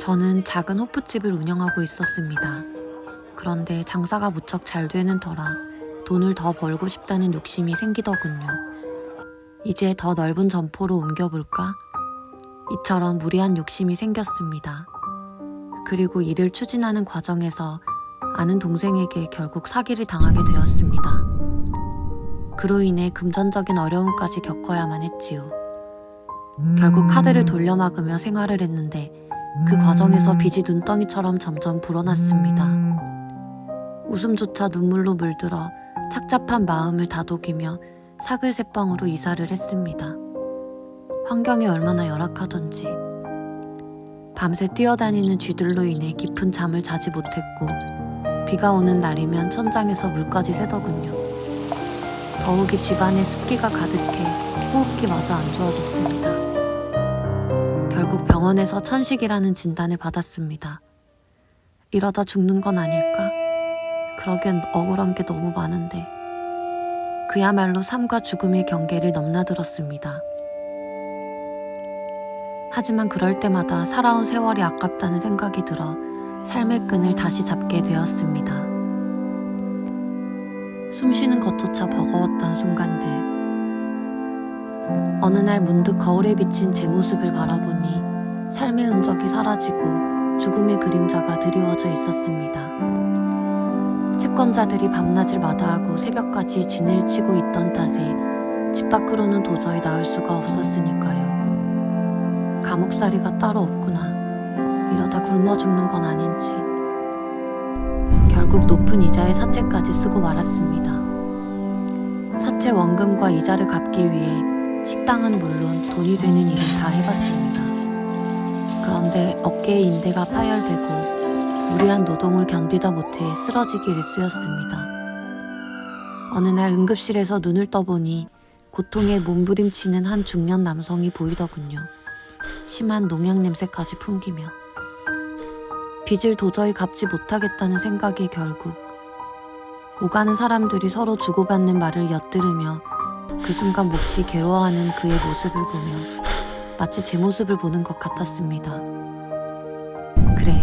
저는 작은 호프집을 운영하고 있었습니다. 그런데 장사가 무척 잘 되는 터라 돈을 더 벌고 싶다는 욕심이 생기더군요. 이제 더 넓은 점포로 옮겨볼까? 이처럼 무리한 욕심이 생겼습니다. 그리고 일을 추진하는 과정에서 아는 동생에게 결국 사기를 당하게 되었습니다. 그로 인해 금전적인 어려움까지 겪어야만 했지요. 결국 카드를 돌려막으며 생활을 했는데 그 과정에서 빚이 눈덩이처럼 점점 불어났습니다. 웃음조차 눈물로 물들어 착잡한 마음을 다독이며 사글세방으로 이사를 했습니다. 환경이 얼마나 열악하던지 밤새 뛰어다니는 쥐들로 인해 깊은 잠을 자지 못했고 비가 오는 날이면 천장에서 물까지 새더군요. 더욱이 집안에 습기가 가득해 호흡기마저 안 좋아졌습니다. 결국 병원에서 천식이라는 진단을 받았습니다. 이러다 죽는 건 아닐까? 그러기엔 억울한 게 너무 많은데 그야말로 삶과 죽음의 경계를 넘나들었습니다. 하지만 그럴 때마다 살아온 세월이 아깝다는 생각이 들어 삶의 끈을 다시 잡게 되었습니다. 숨쉬는 것조차 버거웠던 순간들. 어느 날 문득 거울에 비친 제 모습을 바라보니 삶의 흔적이 사라지고 죽음의 그림자가 드리워져 있었습니다. 채권자들이 밤낮을 마다하고 새벽까지 진을 치고 있던 탓에 집 밖으로는 도저히 나올 수가 없었으니까요. 감옥살이가 따로 없구나. 이러다 굶어 죽는 건 아닌지. 결국 높은 이자의 사채까지 쓰고 말았습니다. 사채 원금과 이자를 갚기 위해 식당은 물론 돈이 되는 일은 다 해봤습니다. 그런데 어깨에 인대가 파열되고 무리한 노동을 견디다 못해 쓰러지기 일쑤였습니다. 어느 날 응급실에서 눈을 떠보니 고통에 몸부림치는 한 중년 남성이 보이더군요. 심한 농약 냄새까지 풍기며 빚을 도저히 갚지 못하겠다는 생각에 결국 오가는 사람들이 서로 주고받는 말을 엿들으며 그 순간 몹시 괴로워하는 그의 모습을 보며 마치 제 모습을 보는 것 같았습니다. 그래,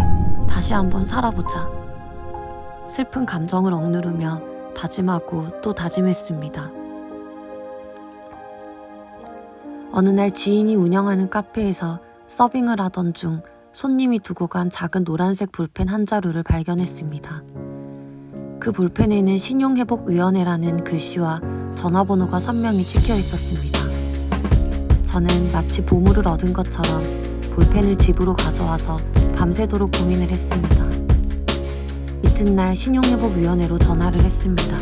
다시 한번 살아보자. 슬픈 감정을 억누르며 다짐하고 또 다짐했습니다. 어느 날 지인이 운영하는 카페에서 서빙을 하던 중 손님이 두고 간 작은 노란색 볼펜 한 자루를 발견했습니다. 그 볼펜에는 신용회복위원회라는 글씨와 전화번호가 선명히 찍혀 있었습니다. 저는 마치 보물을 얻은 것처럼 볼펜을 집으로 가져와서 밤새도록 고민을 했습니다. 이튿날 신용회복위원회로 전화를 했습니다.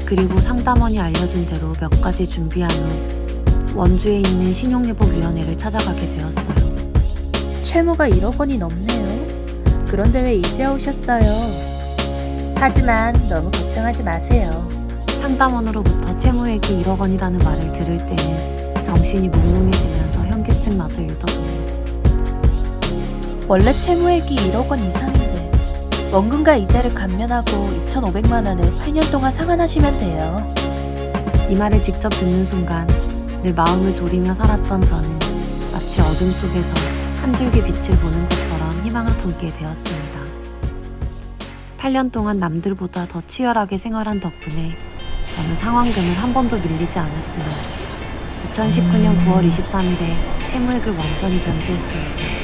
그리고 상담원이 알려준 대로 몇 가지 준비한 후 원주에 있는 신용회복위원회를 찾아가게 되었어요. 채무가 1억 원이 넘네요. 그런데 왜 이제 오셨어요? 하지만 너무 걱정하지 마세요. 상담원으로부터 채무액이 1억 원이라는 말을 들을 때는 정신이 몽롱해지면서 현기증마저 일더군요. 원래 채무액이 1억 원 이상인데 원금과 이자를 감면하고 2,500만 원을 8년 동안 상환하시면 돼요. 이 말을 직접 듣는 순간 늘 마음을 졸이며 살았던 저는 마치 어둠 속에서 한 줄기 빛을 보는 것처럼 희망을 품게 되었습니다. 8년 동안 남들보다 더 치열하게 생활한 덕분에 저는 상환금을 한 번도 밀리지 않았으며 2019년 9월 23일에 채무액을 완전히 변제했습니다.